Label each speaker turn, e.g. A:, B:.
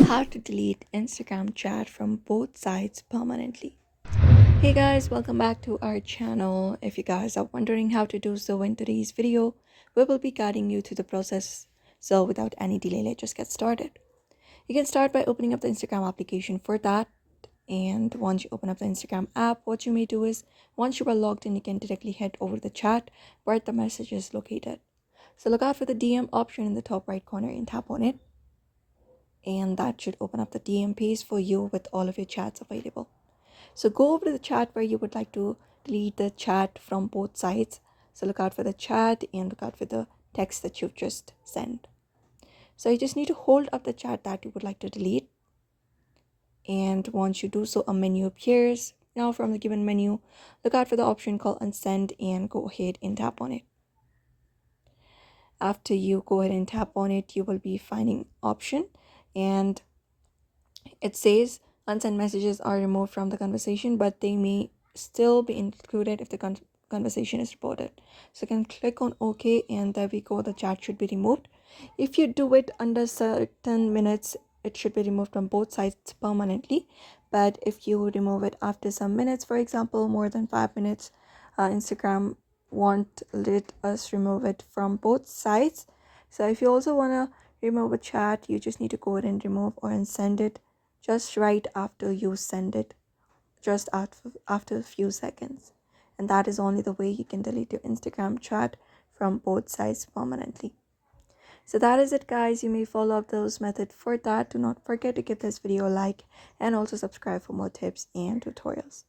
A: How to delete Instagram chat from both sides permanently. Hey guys, welcome back to our channel. If you guys are wondering how to do so in today's video, we will be guiding you through the process. So without any delay, let's just get started. You can start by opening up the Instagram application for that. And once you open up the Instagram app, what you may do is once you are logged in, you can directly head over the chat where the message is located. So look out for the DM option in the top right corner and tap on it, and that should open up the DM page for you with all of your chats available. So go over to the chat where you would like to delete the chat from both sides. So look out for the chat and look out for the text that you've just sent. So you just need to hold up the chat that you would like to delete. And once you do so, a menu appears. Now from the given menu, look out for the option called unsend and go ahead and tap on it. After you go ahead and tap on it, you will be finding option, and it says unsent messages are removed from the conversation, but they may still be included if the conversation is reported. So you can click on OK, and there we go. The chat should be removed. If you do it under certain minutes, it should be removed from both sides permanently. But if you remove it after some minutes, for example, more than 5 minutes, Instagram won't let us remove it from both sides. So if you also want to remove a chat, you just need to go ahead and remove or unsend it just right after you send it, just after a few seconds. And that is only the way you can delete your Instagram chat from both sides permanently. So that is it, guys. You may follow up those methods. For that, do not forget to give this video a like and also subscribe for more tips and tutorials.